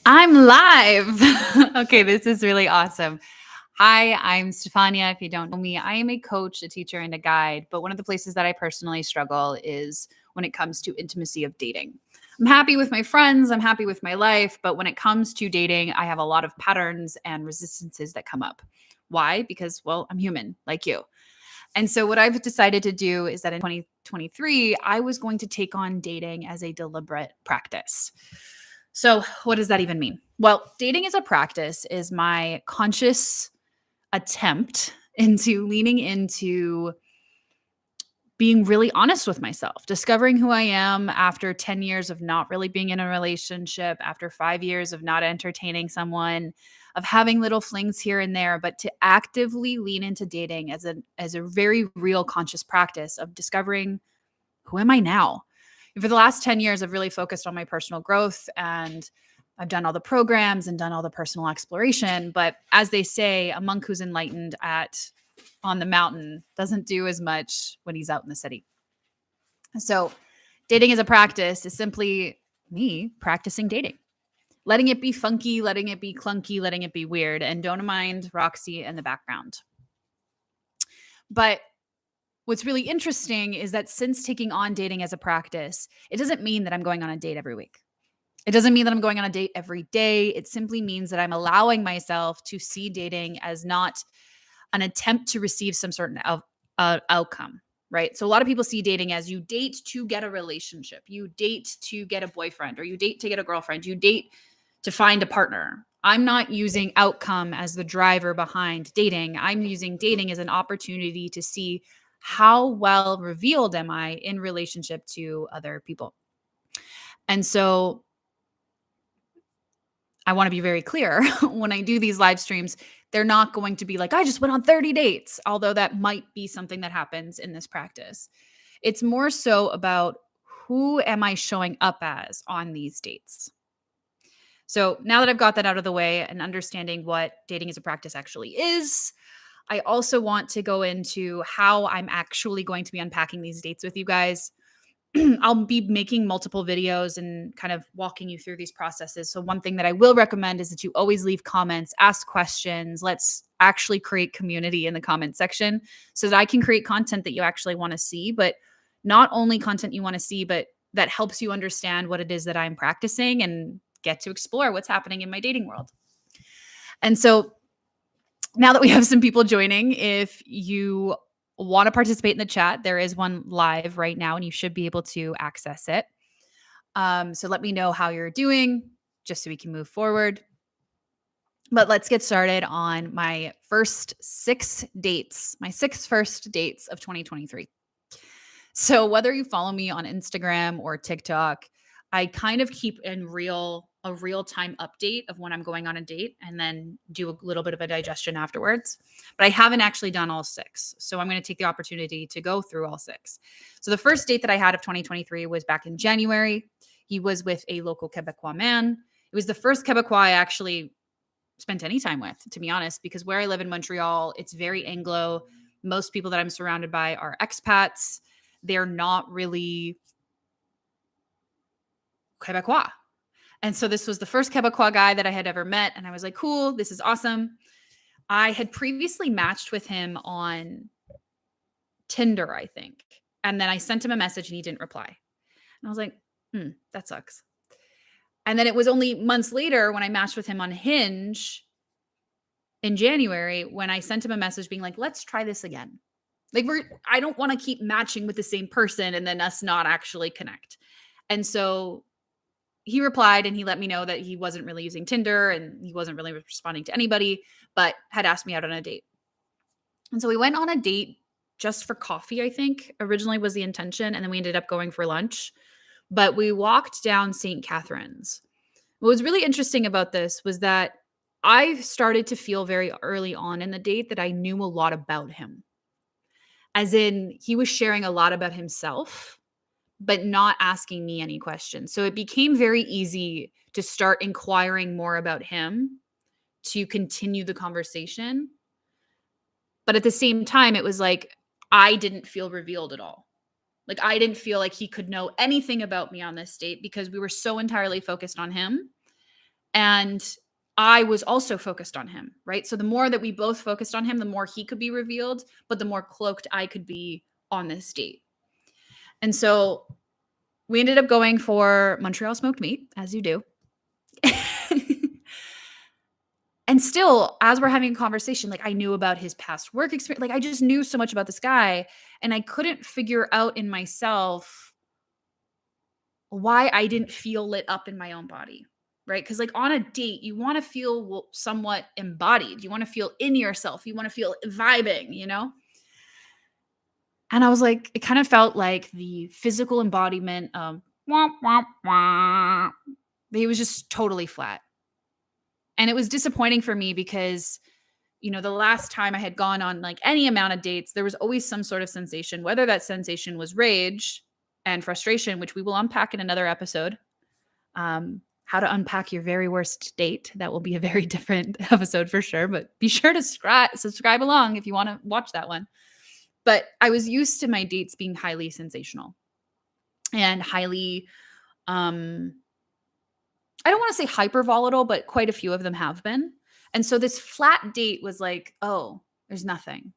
I'm live. Okay, this is really awesome. Hi, I'm Stefania. If you don't know me, I am a coach, a teacher, and a guide. But one of the places that I personally struggle is when it comes to intimacy of dating. I'm happy with my friends, I'm happy with my life, but when it comes to dating, I have a lot of patterns and resistances that come up. Why? Because, well, I'm human like you. And so, what I've decided to do is that in 2023, I was going to take on dating as a deliberate practice. So, what does that even mean? Well, dating as a practice is my conscious attempt into leaning into being really honest with myself, discovering who I am after 10 years of not really being in a relationship, after 5 years of not entertaining someone, of having little flings here and there, but to actively lean into dating as a very real conscious practice of discovering who am I now? For the last 10 years, I've really focused on my personal growth and I've done all the programs and done all the personal exploration. But as they say, a monk who's enlightened at on the mountain doesn't do as much when he's out in the city. So dating as a practice is simply me practicing dating, letting it be funky, letting it be clunky, letting it be weird. And don't mind Roxy in the background. But what's really interesting is that since taking on dating as a practice, it doesn't mean that I'm going on a date every week. It doesn't mean that I'm going on a date every day. It simply means that I'm allowing myself to see dating as not an attempt to receive some certain outcome, right? So a lot of people see dating as you date to get a relationship, you date to get a boyfriend, or you date to get a girlfriend, you date to find a partner. I'm not using outcome as the driver behind dating. I'm using dating as an opportunity to see how well revealed am I in relationship to other people. And so I want to be very clear when I do these live streams, they're not going to be like, I just went on 30 dates, although that might be something that happens in this practice. It's more so about who am I showing up as on these dates? So now that I've got that out of the way and understanding what dating as a practice actually is, I also want to go into how I'm actually going to be unpacking these dates with you guys. I'll be making multiple videos and kind of walking you through these processes. So one thing that I will recommend is that you always leave comments, ask questions. Let's actually create community in the comment section so that I can create content that you actually want to see, but not only content you want to see, but that helps you understand what it is that I'm practicing and get to explore what's happening in my dating world. And so now that we have some people joining, if you want to participate in the chat, there is one live right now and you should be able to access it. So let me know how you're doing just so we can move forward. But let's get started on my first 6 dates, my 6 first dates of 2023. So whether you follow me on Instagram or TikTok, I kind of keep a real-time update of when I'm going on a date and then do a little bit of a digestion afterwards. But I haven't actually done all 6. So I'm going to take the opportunity to go through all 6. So the first date that I had of 2023 was back in January. He was with a local Quebecois man. It was the first Quebecois I actually spent any time with, to be honest, because where I live in Montreal, it's very Anglo. Most people that I'm surrounded by are expats. They're not really Quebecois. And so this was the first Quebecois guy that I had ever met. And I was like, cool, this is awesome. I had previously matched with him on Tinder, I think. And then I sent him a message and he didn't reply. And I was like, that sucks. And then it was only months later when I matched with him on Hinge in January when I sent him a message being like, let's try this again. Like I don't want to keep matching with the same person and then us not actually connect. And so he replied and he let me know that he wasn't really using Tinder and he wasn't really responding to anybody, but had asked me out on a date. And so we went on a date just for coffee, I think, originally was the intention. And then we ended up going for lunch. But we walked down St. Catharines. What was really interesting about this was that I started to feel very early on in the date that I knew a lot about him. As in, he was sharing a lot about himself, but not asking me any questions. So it became very easy to start inquiring more about him to continue the conversation. But at the same time, it was like, I didn't feel revealed at all. Like I didn't feel like he could know anything about me on this date because we were so entirely focused on him And I was also focused on him, right? So the more that we both focused on him, the more he could be revealed, but the more cloaked I could be on this date. And so we ended up going for Montreal smoked meat, as you do. And still, as we're having a conversation, like I knew about his past work experience. Like I just knew so much about this guy. And I couldn't figure out in myself why I didn't feel lit up in my own body. Right. Cause like on a date, you want to feel somewhat embodied. You want to feel in yourself. You want to feel vibing, you know? And I was like, it kind of felt like the physical embodiment of wah, wah, wah. He was just totally flat. And it was disappointing for me because, you know, the last time I had gone on like any amount of dates, there was always some sort of sensation, whether that sensation was rage and frustration, which we will unpack in another episode. How to unpack your very worst date. That will be a very different episode for sure, but be sure to subscribe along if you want to watch that one. But I was used to my dates being highly sensational and highly, I don't want to say hyper volatile, but quite a few of them have been. And so this flat date was like, oh, there's nothing.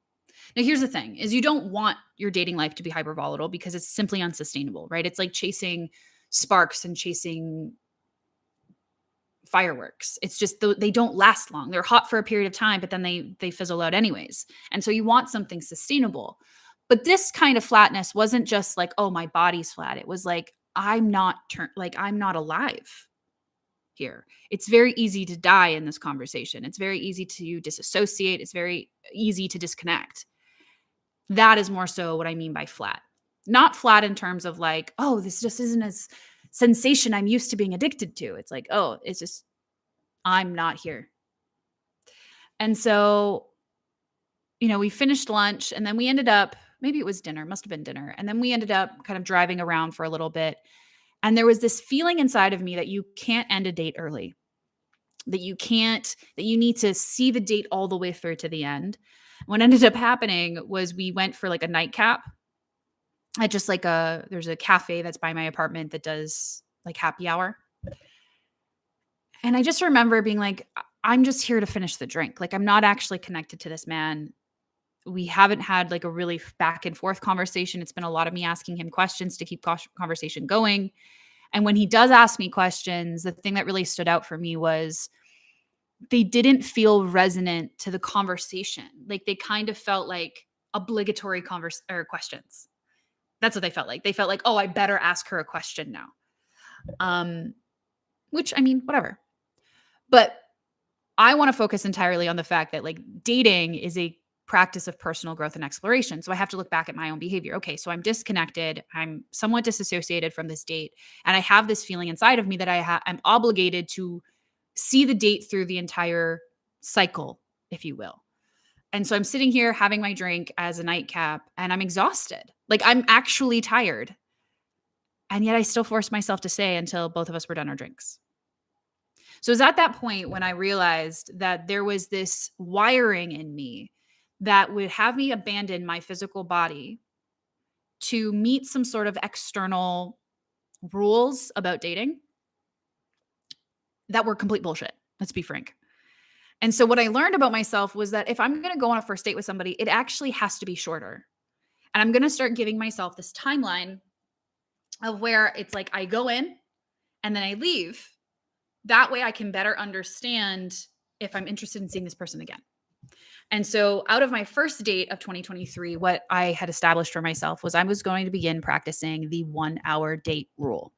Now, here's the thing is you don't want your dating life to be hyper volatile because it's simply unsustainable, right? It's like chasing sparks and chasing fireworks. It's just they don't last long. They're hot for a period of time, but then they fizzle out anyways. And so you want something sustainable. But this kind of flatness wasn't just like, oh, my body's flat. It was like I'm not alive here. It's very easy to die in this conversation. It's very easy to disassociate. It's very easy to disconnect. That is more so what I mean by flat. Not flat in terms of like, oh, this just isn't as sensation I'm used to being addicted to. It's like, oh, it's just, I'm not here. And so, you know, we finished lunch and then we ended up, maybe it was dinner, must have been dinner. And then we ended up kind of driving around for a little bit. And there was this feeling inside of me that you can't end a date early, that you need to see the date all the way through to the end. What ended up happening was we went for like a nightcap at just like there's a cafe that's by my apartment that does like happy hour. And I just remember being like, I'm just here to finish the drink. Like, I'm not actually connected to this man. We haven't had like a really back and forth conversation. It's been a lot of me asking him questions to keep conversation going. And when he does ask me questions, the thing that really stood out for me was they didn't feel resonant to the conversation. Like they kind of felt like obligatory questions. That's what they felt like. They felt like, oh, I better ask her a question now. Which I mean, whatever. But I want to focus entirely on the fact that like dating is a practice of personal growth and exploration. So I have to look back at my own behavior. Okay, so I'm disconnected. I'm somewhat disassociated from this date. And I have this feeling inside of me that I'm obligated to see the date through the entire cycle, if you will. And so I'm sitting here having my drink as a nightcap and I'm exhausted. Like I'm actually tired. And yet I still forced myself to stay until both of us were done our drinks. So it was at that point when I realized that there was this wiring in me that would have me abandon my physical body to meet some sort of external rules about dating that were complete bullshit. Let's be frank. And so what I learned about myself was that if I'm going to go on a first date with somebody, it actually has to be shorter. And I'm going to start giving myself this timeline of where it's like I go in and then I leave. That way I can better understand if I'm interested in seeing this person again. And so out of my first date of 2023, what I had established for myself was I was going to begin practicing the 1 hour date rule,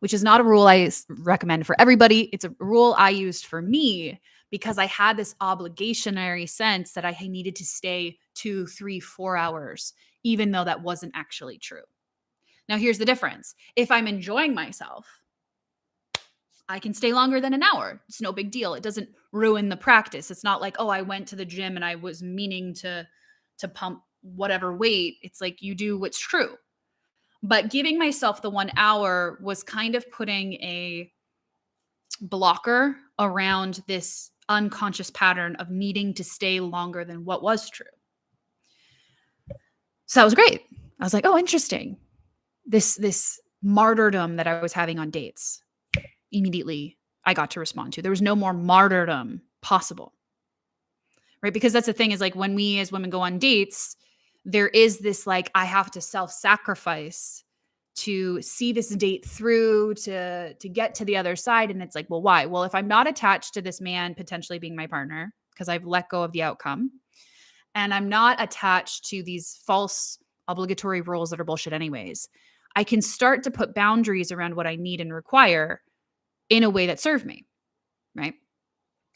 which is not a rule I recommend for everybody. It's a rule I used for me because I had this obligationary sense that I needed to stay 2, 3, 4 hours, even though that wasn't actually true. Now, here's the difference. If I'm enjoying myself, I can stay longer than an hour. It's no big deal. It doesn't ruin the practice. It's not like, oh, I went to the gym and I was meaning to pump whatever weight. It's like you do what's true. But giving myself the 1 hour was kind of putting a blocker around this unconscious pattern of needing to stay longer than what was true. So that was great. I was like, oh, interesting. This martyrdom that I was having on dates. Immediately I got to respond to. There was no more martyrdom possible, right? Because that's the thing is like when we as women go on dates, there is this like, I have to self-sacrifice to see this date through to get to the other side. And it's like, well, why? Well, if I'm not attached to this man potentially being my partner, because I've let go of the outcome, and I'm not attached to these false obligatory rules that are bullshit anyways, I can start to put boundaries around what I need and require in a way that serve me, right?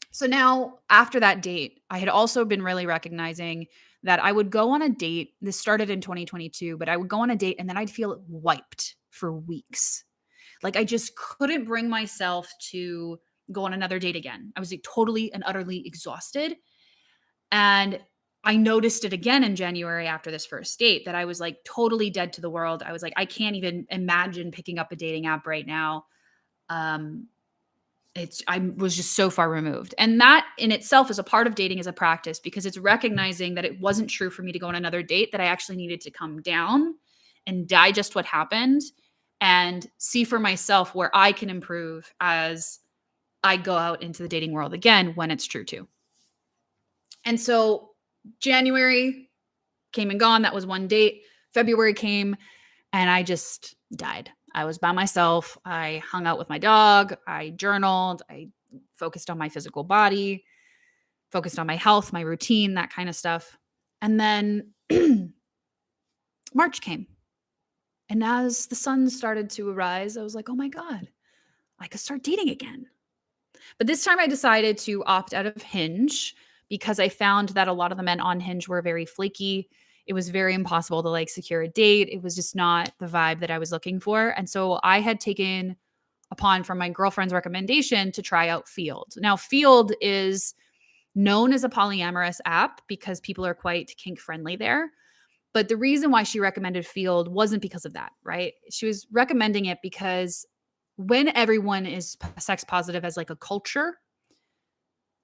So now after that date, I had also been really recognizing that I would go on a date. This started in 2022, but I would go on a date and then I'd feel wiped for weeks. Like I just couldn't bring myself to go on another date again. I was like totally and utterly exhausted. And I noticed it again in January after this first date that I was like totally dead to the world. I was like, I can't even imagine picking up a dating app right now. Um, I was just so far removed. And that in itself is a part of dating as a practice because it's recognizing that it wasn't true for me to go on another date, that I actually needed to come down and digest what happened and see for myself where I can improve as I go out into the dating world again when it's true too. And so January came and gone. That was one date. February came and I just died. I was by myself. I hung out with my dog. I journaled. I focused on my physical body, focused on my health, my routine, that kind of stuff. And then March came. And as the sun started to arise, I was like, oh my God, I could start dating again. But this time I decided to opt out of Hinge because I found that a lot of the men on Hinge were very flaky. It was very impossible to like secure a date. It was just not the vibe that I was looking for. And so I had taken upon from my girlfriend's recommendation to try out Field. Now, Field is known as a polyamorous app because people are quite kink friendly there. But the reason why she recommended Field wasn't because of that, right? She was recommending it because when everyone is sex positive as like a culture,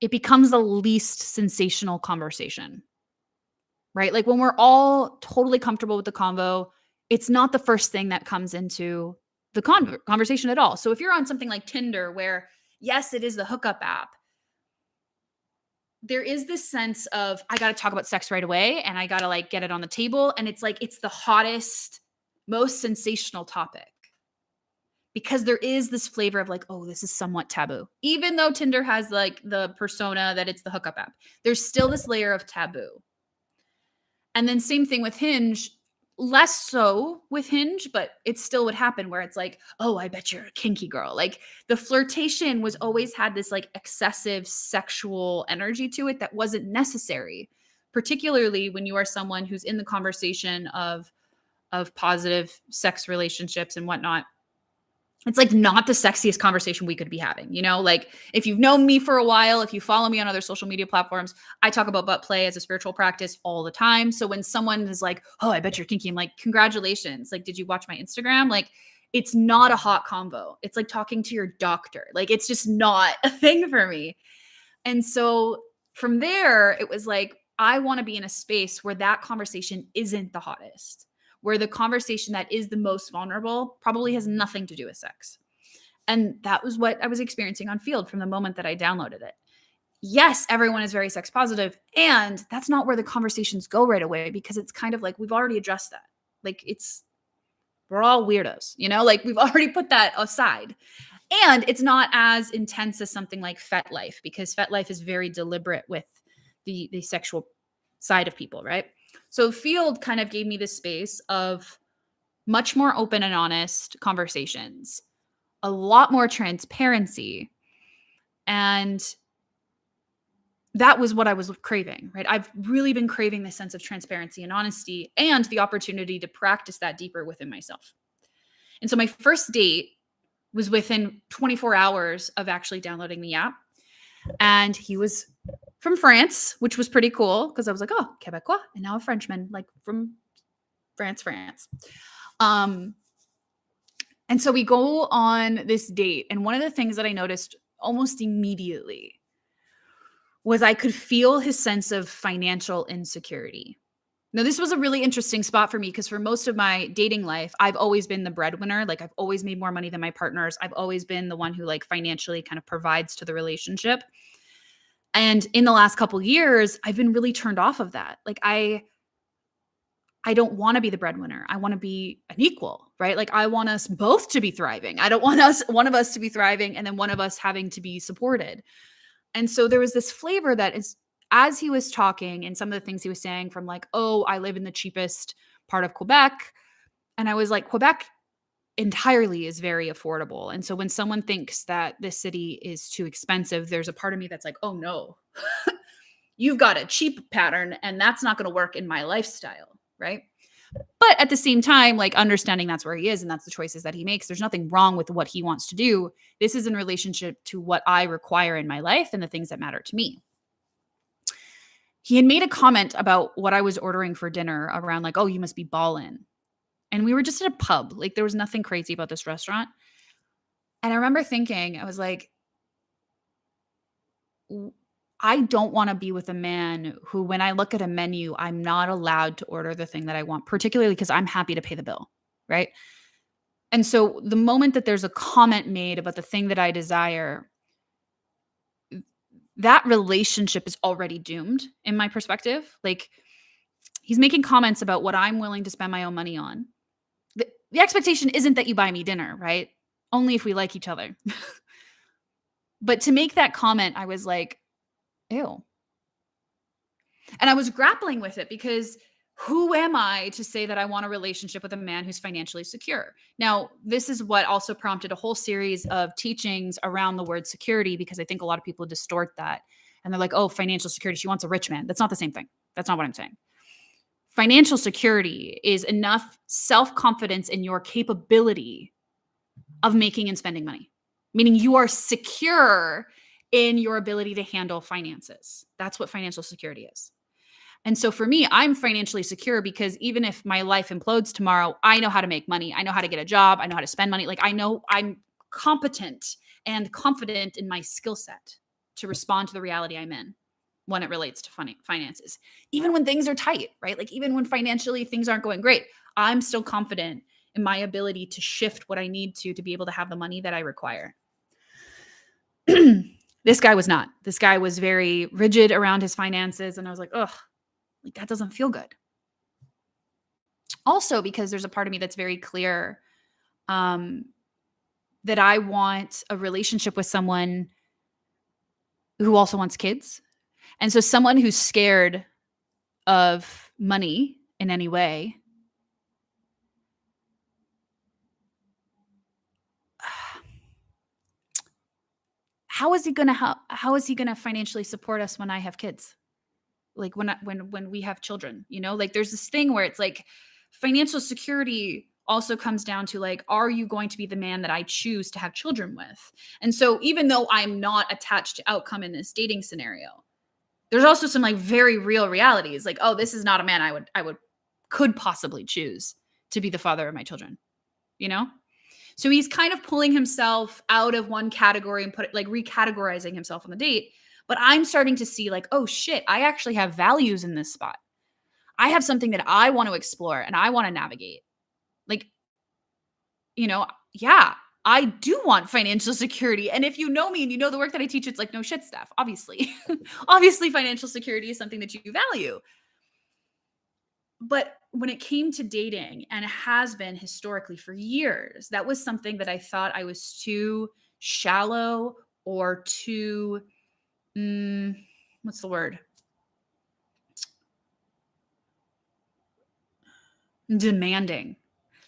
it becomes the least sensational conversation, right? Like when we're all totally comfortable with the convo, it's not the first thing that comes into the conversation at all. So if you're on something like Tinder, where yes, it is the hookup app, there is this sense of, I got to talk about sex right away and I got to like get it on the table. And it's like, it's the hottest, most sensational topic. Because there is this flavor of like, oh, this is somewhat taboo. Even though Tinder has like the persona that it's the hookup app, there's still this layer of taboo. And then same thing with Hinge, less so with Hinge, but it still would happen where it's like, oh, I bet you're a kinky girl. Like the flirtation was always had this like excessive sexual energy to it that wasn't necessary, particularly when you are someone who's in the conversation of positive sex relationships and whatnot. It's like not the sexiest conversation we could be having, you know? Like if you've known me for a while, if you follow me on other social media platforms, I talk about butt play as a spiritual practice all the time. So when someone is like, oh, I bet you're kinky, I'm like, congratulations. Like, did you watch my Instagram? Like, it's not a hot convo. It's like talking to your doctor. Like, it's just not a thing for me. And so from there, it was like, I want to be in a space where that conversation isn't the hottest, where the conversation that is the most vulnerable probably has nothing to do with sex. And that was what I was experiencing on Field from the moment that I downloaded it. Yes, everyone is very sex positive, and that's not where the conversations go right away because it's kind of like we've already addressed that. Like we're all weirdos, you know? Like we've already put that aside. And it's not as intense as something like FetLife because FetLife is very deliberate with the sexual side of people, right? So Field kind of gave me this space of much more open and honest conversations, a lot more transparency. And that was what I was craving, right? I've really been craving this sense of transparency and honesty and the opportunity to practice that deeper within myself. And so my first date was within 24 hours of actually downloading the app. And he was from France, which was pretty cool because I was like, oh, Quebecois, and now a Frenchman, like from France. And so we go on this date. And one of the things that I noticed almost immediately was I could feel his sense of financial insecurity. Now, this was a really interesting spot for me because for most of my dating life, I've always been the breadwinner. Like, I've always made more money than my partners. I've always been the one who, like, financially kind of provides to the relationship. And in the last couple years, I've been really turned off of that. Like, I don't wanna be the breadwinner. I wanna be an equal, right? Like, I want us both to be thriving. I don't want one of us to be thriving and then one of us having to be supported. And so there was this flavor that is as he was talking and some of the things he was saying from like, "Oh, I live in the cheapest part of Quebec." And I was like, Quebec entirely is very affordable. And so when someone thinks that this city is too expensive, there's a part of me that's like, "Oh no. You've got a cheap pattern and that's not gonna work in my lifestyle." Right? But at the same time, like understanding that's where he is and that's the choices that he makes. There's nothing wrong with what he wants to do. This is in relationship to what I require in my life and the things that matter to me. He had made a comment about what I was ordering for dinner around like, "Oh, you must be ballin'." And we were just at a pub. Like there was nothing crazy about this restaurant. And I remember thinking, I was like, I don't want to be with a man who, when I look at a menu, I'm not allowed to order the thing that I want, particularly because I'm happy to pay the bill. Right. And so the moment that there's a comment made about the thing that I desire, that relationship is already doomed in my perspective. Like he's making comments about what I'm willing to spend my own money on. The expectation isn't that you buy me dinner, right? Only if we like each other. But to make that comment, I was like, ew. And I was grappling with it because who am I to say that I want a relationship with a man who's financially secure? Now, this is what also prompted a whole series of teachings around the word security because I think a lot of people distort that. And they're like, oh, financial security, she wants a rich man. That's not the same thing. That's not what I'm saying. Financial security is enough self-confidence in your capability of making and spending money, meaning you are secure in your ability to handle finances. That's what financial security is. And so for me, I'm financially secure because even if my life implodes tomorrow, I know how to make money. I know how to get a job. I know how to spend money. Like I know I'm competent and confident in my skill set to respond to the reality I'm in when it relates to finances. Even when things are tight, right? Like even when financially things aren't going great, I'm still confident in my ability to shift what I need to be able to have the money that I require. This guy was not. This guy was very rigid around his finances. And I was like, ugh, like that doesn't feel good. Also, because there's a part of me that's very clear that I want a relationship with someone who also wants kids. And so someone who's scared of money in any way, how is he going to financially support us when I have kids? Like when we have children, like there's this thing where it's like financial security also comes down to like, are you going to be the man that I choose to have children with? And so even though I'm not attached to outcome in this dating scenario, there's also some like very real realities. Like, oh, this is not a man could possibly choose to be the father of my children, you know? So he's kind of pulling himself out of one category and recategorizing himself on the date. But I'm starting to see like, oh shit, I actually have values in this spot. I have something that I want to explore and I want to navigate. Like, yeah, I do want financial security. And if you know me and you know the work that I teach, it's like no shit stuff, obviously. Obviously, financial security is something that you value. But when it came to dating, and it has been historically for years, that was something that I thought I was too shallow or too, what's the word? Demanding.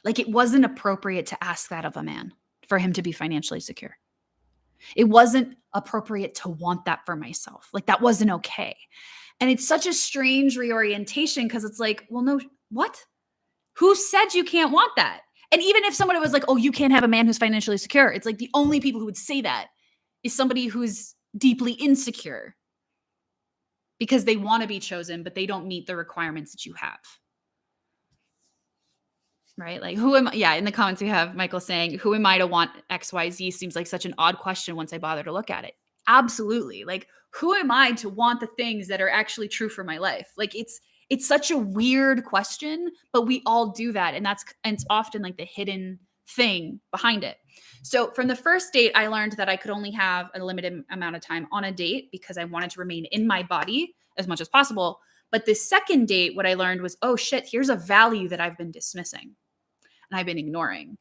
Like it wasn't appropriate to ask that of a man for him to be financially secure. It wasn't appropriate to want that for myself. Like that wasn't okay. And it's such a strange reorientation because it's like, well, no, what? Who said you can't want that? And even if someone was like, oh, you can't have a man who's financially secure, it's like the only people who would say that is somebody who's deeply insecure because they want to be chosen, but they don't meet the requirements that you have. Right? Like, who am I? Yeah, in the comments we have Michael saying, who am I to want XYZ seems like such an odd question once I bother to look at it. Absolutely. Like, who am I to want the things that are actually true for my life? Like, It's such a weird question, but we all do that. And it's often like the hidden thing behind it. So from the first date, I learned that I could only have a limited amount of time on a date because I wanted to remain in my body as much as possible. But this second date, what I learned was, oh shit, here's a value that I've been dismissing and I've been ignoring.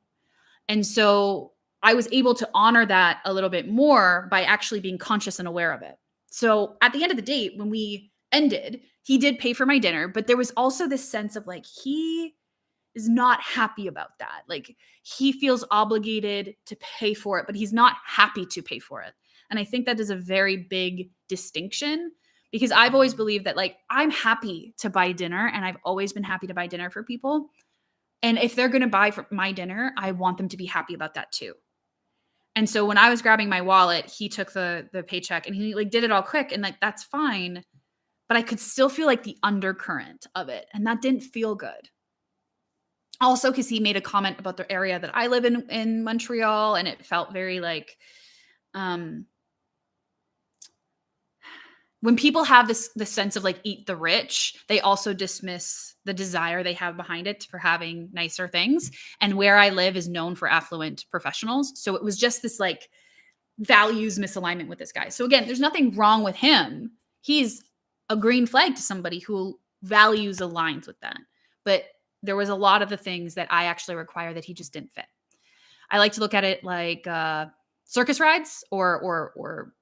And so I was able to honor that a little bit more by actually being conscious and aware of it. So at the end of the date, when we ended, he did pay for my dinner, but there was also this sense of like, he is not happy about that. Like he feels obligated to pay for it, but he's not happy to pay for it. And I think that is a very big distinction because I've always believed that like I'm happy to buy dinner and I've always been happy to buy dinner for people. And if they're going to buy for my dinner, I want them to be happy about that too. And so when I was grabbing my wallet, he took the paycheck and he like did it all quick and like that's fine, but I could still feel like the undercurrent of it and that didn't feel good. Also cuz he made a comment about the area that I live in Montreal and it felt very like um when people have the sense of like eat the rich, they also dismiss the desire they have behind it for having nicer things. And where I live is known for affluent professionals. So it was just this like values misalignment with this guy. So again, there's nothing wrong with him. He's a green flag to somebody who values aligns with that. But there was a lot of the things that I actually require that he just didn't fit. I like to look at it like circus rides or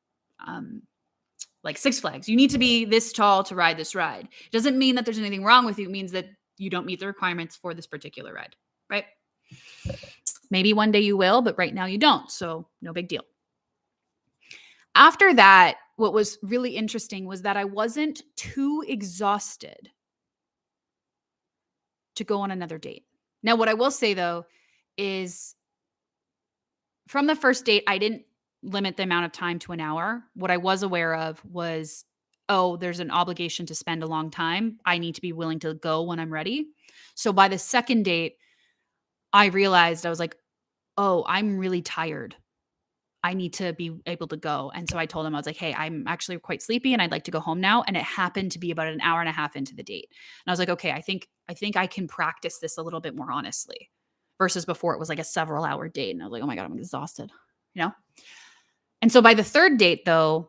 like Six Flags. You need to be this tall to ride this ride. It doesn't mean that there's anything wrong with you. It means that you don't meet the requirements for this particular ride, right? Maybe one day you will, but right now you don't. So no big deal. After that, what was really interesting was that I wasn't too exhausted to go on another date. Now, what I will say though is from the first date, I didn't limit the amount of time to an hour. What I was aware of was, oh, there's an obligation to spend a long time. I need to be willing to go when I'm ready. So by the second date, I realized I was like, oh, I'm really tired. I need to be able to go. And so I told him, I was like, hey, I'm actually quite sleepy and I'd like to go home now. And it happened to be about an hour and a half into the date. And I was like, okay, I think I can practice this a little bit more honestly versus before it was like a several hour date. And I was like, oh my God, I'm exhausted, you know? And so by the third date, though,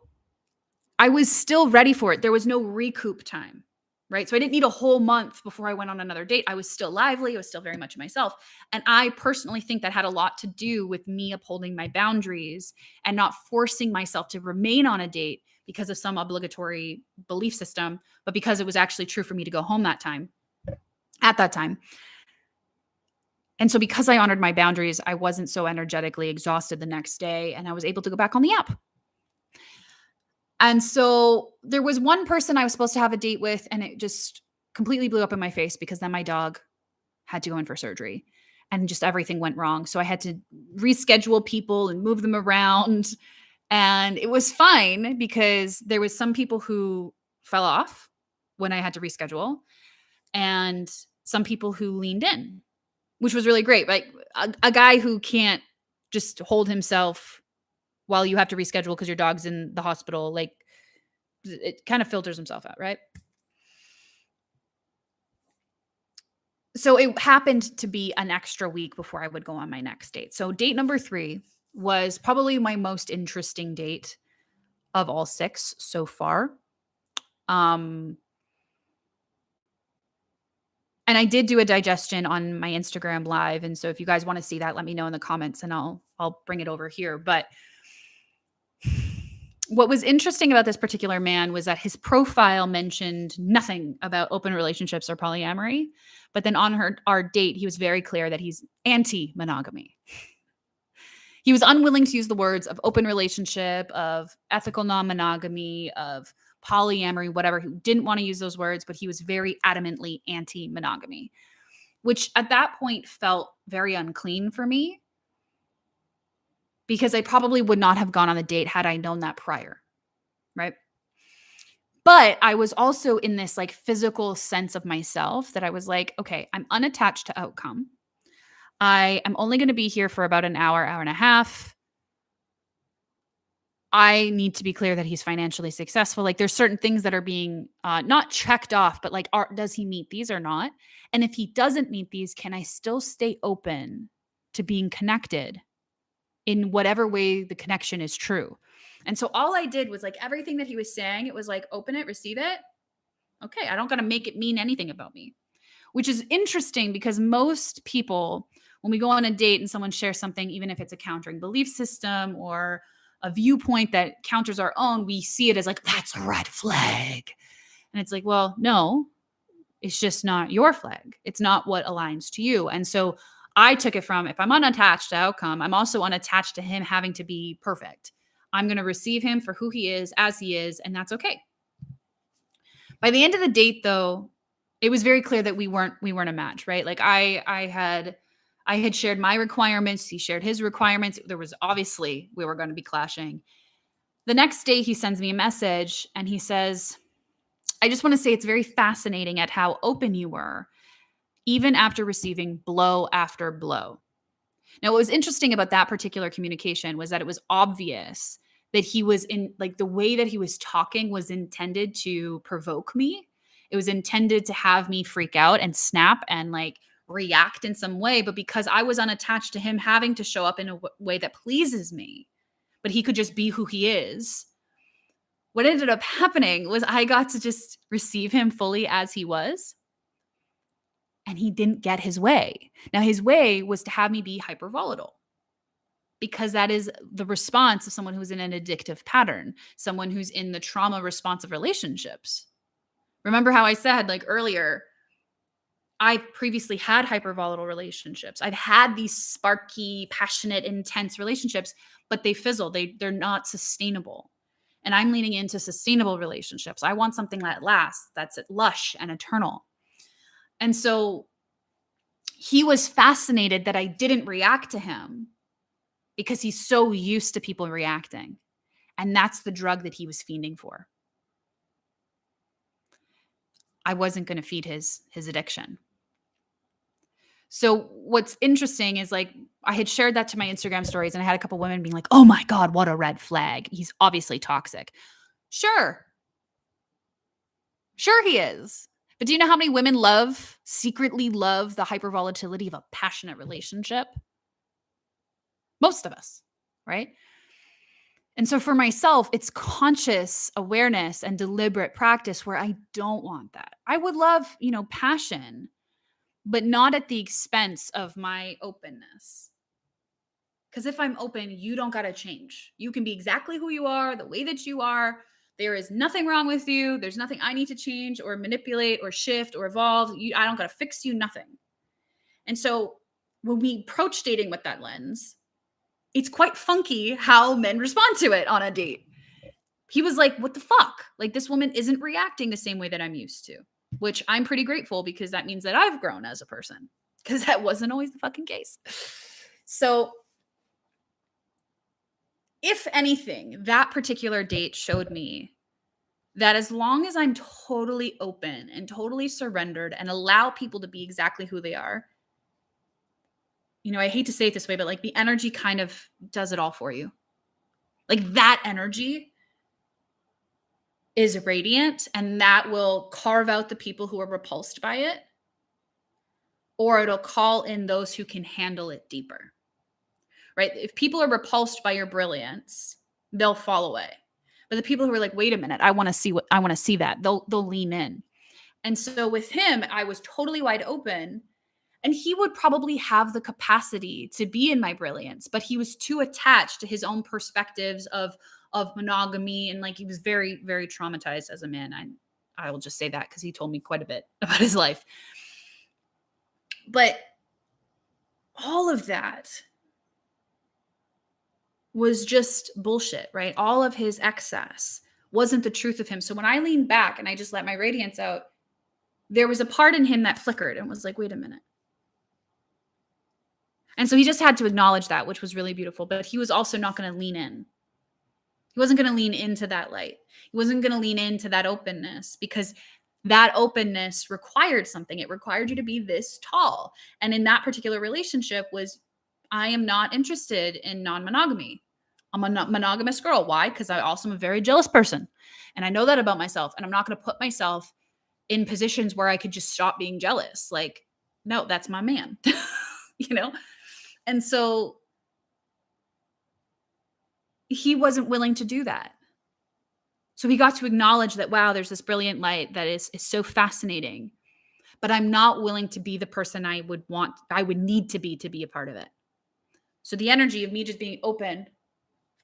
I was still ready for it. There was no recoup time, right? So I didn't need a whole month before I went on another date. I was still lively. I was still very much myself. And I personally think that had a lot to do with me upholding my boundaries and not forcing myself to remain on a date because of some obligatory belief system, but because it was actually true for me to go home at that time. And so because I honored my boundaries, I wasn't so energetically exhausted the next day and I was able to go back on the app. And so there was one person I was supposed to have a date with and it just completely blew up in my face because then my dog had to go in for surgery and just everything went wrong. So I had to reschedule people and move them around. And it was fine because there was some people who fell off when I had to reschedule and some people who leaned in, which was really great. Like a guy who can't just hold himself while you have to reschedule because your dog's in the hospital, like it kind of filters himself out, right? So it happened to be an extra week before I would go on my next date. So date number 3 was probably my most interesting date of all 6 so far. And I did do a digestion on my Instagram live. And so if you guys want to see that, let me know in the comments and I'll bring it over here. But what was interesting about this particular man was that his profile mentioned nothing about open relationships or polyamory. But then on our date, he was very clear that he's anti-monogamy. He was unwilling to use the words of open relationship, of ethical non-monogamy, of polyamory, whatever. He didn't want to use those words, but he was very adamantly anti-monogamy, which at that point felt very unclean for me because I probably would not have gone on the date had I known that prior, right? But I was also in this like physical sense of myself that I was like, okay, I'm unattached to outcome. I am only going to be here for about an hour, hour and a half. I need to be clear that he's financially successful. Like there's certain things that are being not checked off, but like, does he meet these or not? And if he doesn't meet these, can I still stay open to being connected in whatever way the connection is true? And so all I did was like everything that he was saying, it was like, open it, receive it. Okay, I don't got to make it mean anything about me, which is interesting because most people, when we go on a date and someone shares something, even if it's a countering belief system or a viewpoint that counters our own, we see it as like, that's a red flag. And it's like, well, no, it's just not your flag. It's not what aligns to you. And so I took it from, if I'm unattached to outcome, I'm also unattached to him having to be perfect. I'm going to receive him for who he is, as he is, and that's okay. By the end of the date, though, it was very clear that we weren't a match, right? Like I had shared my requirements, he shared his requirements. There was obviously we were going to be clashing. The next day he sends me a message and he says, I just want to say it's very fascinating at how open you were, even after receiving blow after blow. Now, what was interesting about that particular communication was that it was obvious that he was in, like, the way that he was talking was intended to provoke me. It was intended to have me freak out and snap and like react in some way. But because I was unattached to him having to show up in a way that pleases me, but he could just be who he is, what ended up happening was I got to just receive him fully as he was. And he didn't get his way. Now, his way was to have me be hyper volatile because that is the response of someone who's in an addictive pattern, someone who's in the trauma response of relationships. Remember how I said like earlier, I've previously had hyper volatile relationships. I've had these sparky, passionate, intense relationships, but they fizzle. They're not sustainable. And I'm leaning into sustainable relationships. I want something that lasts, that's lush and eternal. And so he was fascinated that I didn't react to him because he's so used to people reacting. And that's the drug that he was fiending for. I wasn't going to feed his addiction. So what's interesting is like I had shared that to my Instagram stories and I had a couple women being like, oh my God, what a red flag. He's obviously toxic. Sure he is. But do you know how many women secretly love the hypervolatility of a passionate relationship? Most of us, right? And so for myself, it's conscious awareness and deliberate practice where I don't want that. I would love, passion, but not at the expense of my openness. Because if I'm open, you don't got to change. You can be exactly who you are, the way that you are. There is nothing wrong with you. There's nothing I need to change or manipulate or shift or evolve. I don't got to fix you, nothing. And so when we approach dating with that lens, it's quite funky how men respond to it on a date. He was like, what the fuck? Like, this woman isn't reacting the same way that I'm used to, which I'm pretty grateful because that means that I've grown as a person, because that wasn't always the fucking case. So if anything, that particular date showed me that as long as I'm totally open and totally surrendered and allow people to be exactly who they are, I hate to say it this way, but like the energy kind of does it all for you. Like that energy is radiant and that will carve out the people who are repulsed by it, or it'll call in those who can handle it deeper, right? If people are repulsed by your brilliance, they'll fall away. But the people who are like, wait a minute, I want to see that, they'll lean in. And so with him, I was totally wide open. And he would probably have the capacity to be in my brilliance, but he was too attached to his own perspectives of monogamy. And like, he was very, very traumatized as a man. I will just say that because he told me quite a bit about his life. But all of that was just bullshit, right? All of his excess wasn't the truth of him. So when I leaned back and I just let my radiance out, there was a part in him that flickered and was like, wait a minute. And so he just had to acknowledge that, which was really beautiful. But he was also not going to lean in. He wasn't going to lean into that light. He wasn't going to lean into that openness because that openness required something. It required you to be this tall. And in that particular relationship was, I am not interested in non-monogamy. I'm a monogamous girl. Why? Because I also am a very jealous person. And I know that about myself. And I'm not going to put myself in positions where I could just stop being jealous. Like, no, that's my man, you know? And so he wasn't willing to do that. So he got to acknowledge that, wow, there's this brilliant light that is so fascinating, but I'm not willing to be the person I would need to be a part of it. So the energy of me just being open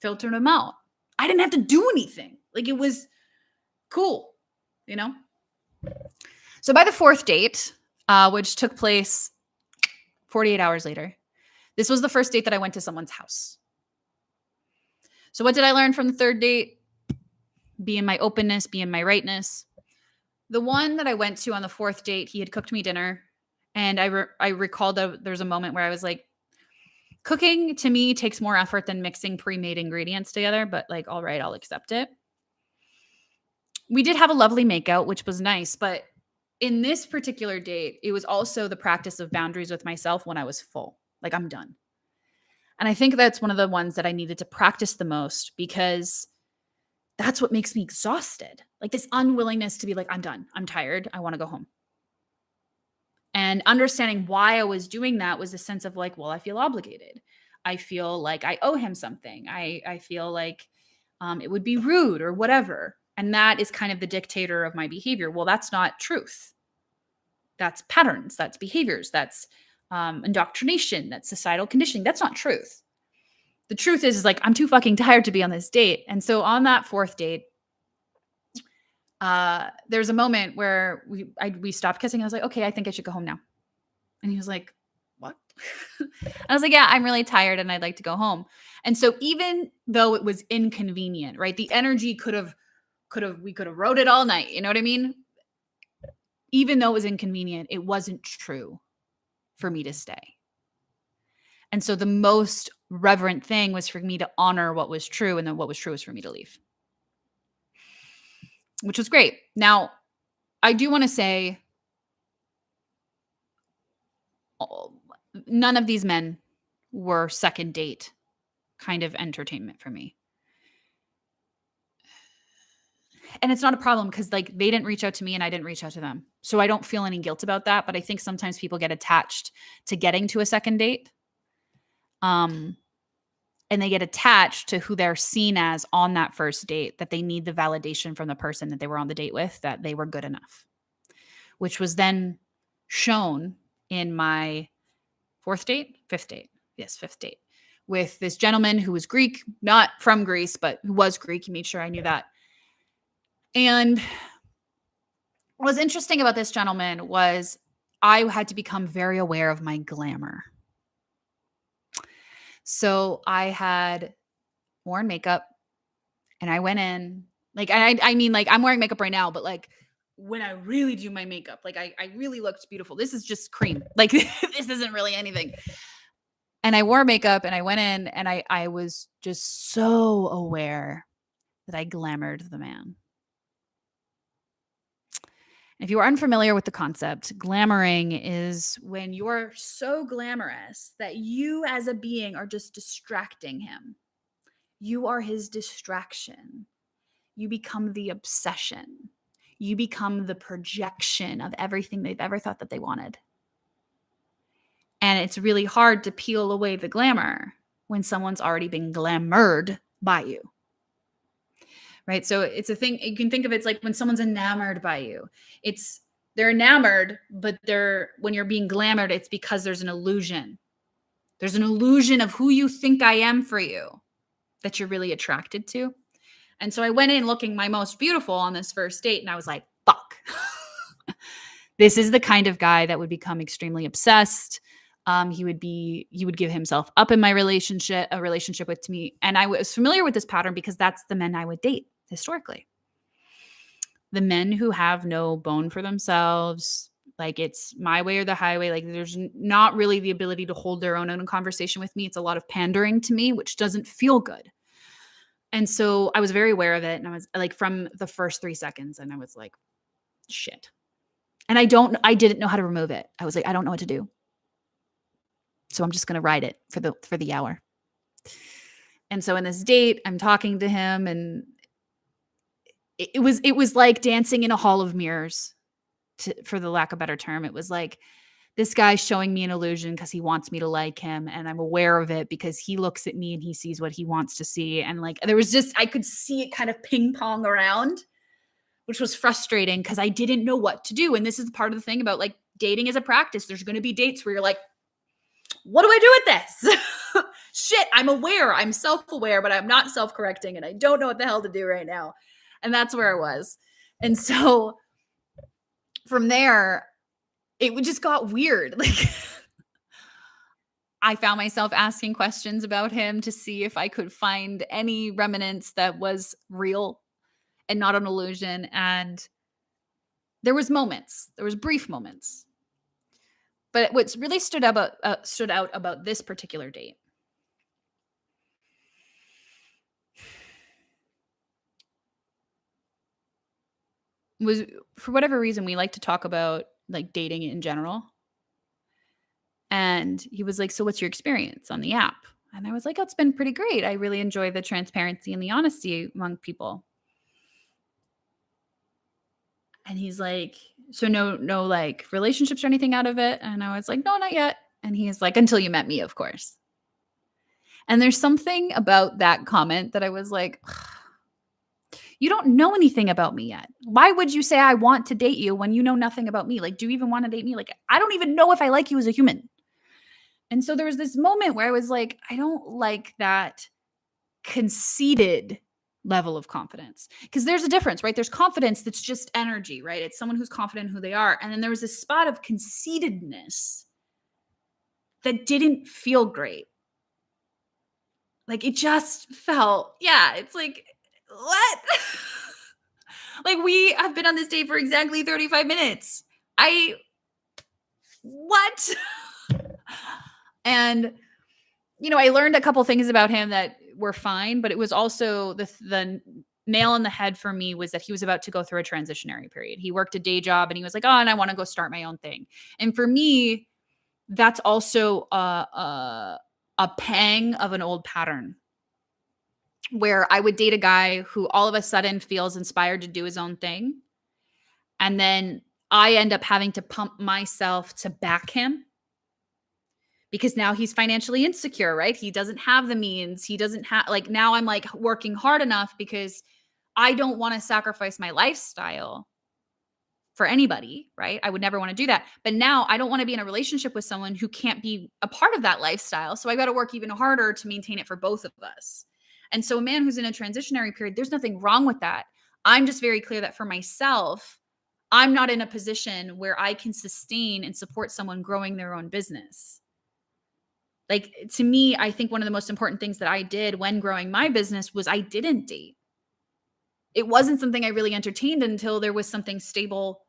filtered him out. I didn't have to do anything. Like, it was cool, you know? So by the fourth date, which took place 48 hours later, this was the first date that I went to someone's house. So what did I learn from the third date? Be in my openness, be in my rightness. The one that I went to on the fourth date, he had cooked me dinner. And I recalled that there's a moment where I was like, cooking to me takes more effort than mixing pre-made ingredients together, but like, all right, I'll accept it. We did have a lovely makeout, which was nice, but in this particular date, it was also the practice of boundaries with myself when I was full. Like, I'm done. And I think that's one of the ones that I needed to practice the most, because that's what makes me exhausted. Like, this unwillingness to be like, I'm done. I'm tired. I want to go home. And understanding why I was doing that was a sense of like, well, I feel obligated. I feel like I owe him something. I feel like it would be rude or whatever. And that is kind of the dictator of my behavior. Well, that's not truth. That's patterns. That's behaviors. That's indoctrination. That's societal conditioning. That's not truth. The truth is like, I'm too fucking tired to be on this date. And so on that fourth date, there's a moment where we stopped kissing. I was like, okay, I think I should go home now. And he was like, what? I was like, yeah, I'm really tired and I'd like to go home. And so even though it was inconvenient, right? The energy we could have wrote it all night. You know what I mean? Even though it was inconvenient, it wasn't true for me to stay. And so the most reverent thing was for me to honor what was true. And then what was true was for me to leave, which was great. Now, I do want to say, none of these men were second date kind of entertainment for me. And it's not a problem because like they didn't reach out to me and I didn't reach out to them. So I don't feel any guilt about that. But I think sometimes people get attached to getting to a second date. And they get attached to who they're seen as on that first date, that they need the validation from the person that they were on the date with, that they were good enough, which was then shown in my fifth date with this gentleman who was Greek, not from Greece, but who was Greek. He made sure I knew that. And what was interesting about this gentleman was I had to become very aware of my glamour. So I had worn makeup and I went in like, I mean, like I'm wearing makeup right now, but like when I really do my makeup, like I really looked beautiful. This is just cream. Like this isn't really anything. And I wore makeup and I went in and I was just so aware that I glamored the man. If you are unfamiliar with the concept, glamoring is when you're so glamorous that you as a being are just distracting him. You are his distraction. You become the obsession. You become the projection of everything they've ever thought that they wanted. And it's really hard to peel away the glamour when someone's already been glamored by you. Right? So it's a thing, you can think of it's like when someone's enamored by you. They're enamored, but when you're being glamored, it's because there's an illusion. There's an illusion of who you think I am for you that you're really attracted to. And so I went in looking my most beautiful on this first date and I was like, fuck. This is the kind of guy that would become extremely obsessed. He would give himself up in a relationship with me. And I was familiar with this pattern because that's the men I would date historically. The men who have no bone for themselves, like it's my way or the highway. Like there's not really the ability to hold their own in a conversation with me. It's a lot of pandering to me, which doesn't feel good. And so I was very aware of it. And I was like, from the first 3 seconds, and I was like, shit. And I didn't know how to remove it. I was like, I don't know what to do. So I'm just going to ride it for the hour. And so in this date, I'm talking to him, and it was like dancing in a hall of mirrors, for the lack of a better term. It was like this guy's showing me an illusion because he wants me to like him, and I'm aware of it because he looks at me and he sees what he wants to see. And like there was just, I could see it kind of ping pong around, which was frustrating because I didn't know what to do. And this is part of the thing about like dating as a practice. There's going to be dates where you're like, what do I do with this? Shit, I'm aware. I'm self-aware, but I'm not self-correcting, and I don't know what the hell to do right now. And that's where I was. And so from there, it just got weird. Like I found myself asking questions about him to see if I could find any remnants that was real and not an illusion. And there was brief moments. But what's really stood out about this particular date was, for whatever reason, we like to talk about like dating in general. And he was like, "So what's your experience on the app?" And I was like, "Oh, it's been pretty great. I really enjoy the transparency and the honesty among people." And he's like, "So no like relationships or anything out of it?" And I was like, "No, not yet." And he's like, "Until you met me, of course." And there's something about that comment that I was like, you don't know anything about me yet. Why would you say I want to date you when you know nothing about me? Like, do you even want to date me? Like, I don't even know if I like you as a human. And so there was this moment where I was like, I don't like that conceited level of confidence, because there's a difference, right? There's confidence that's just energy, right? It's someone who's confident in who they are. And then there was this spot of conceitedness that didn't feel great. Like it just felt, yeah, it's like, what? Like we have been on this date for exactly 35 minutes. What? And, I learned a couple things about him that were fine, but it was also the nail on the head for me was that he was about to go through a transitionary period. He worked a day job and he was like, "Oh, and I want to go start my own thing." And for me, that's also a pang of an old pattern where I would date a guy who all of a sudden feels inspired to do his own thing. And then I end up having to pump myself to back him because now he's financially insecure, right? He doesn't have the means. He doesn't have, like, now I'm like working hard enough because I don't want to sacrifice my lifestyle for anybody, right? I would never want to do that. But now I don't want to be in a relationship with someone who can't be a part of that lifestyle. So I got to work even harder to maintain it for both of us. And so a man who's in a transitionary period, there's nothing wrong with that. I'm just very clear that for myself, I'm not in a position where I can sustain and support someone growing their own business. Like, to me, I think one of the most important things that I did when growing my business was I didn't date. It wasn't something I really entertained until there was something stable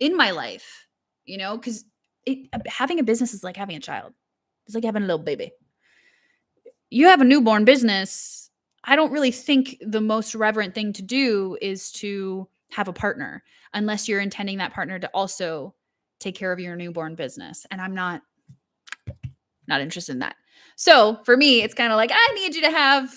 in my life, because having a business is like having a child. It's like having a little baby. You have a newborn business. I don't really think the most reverent thing to do is to have a partner, unless you're intending that partner to also take care of your newborn business. And I'm not interested in that. So for me, it's kind of like, I need you to have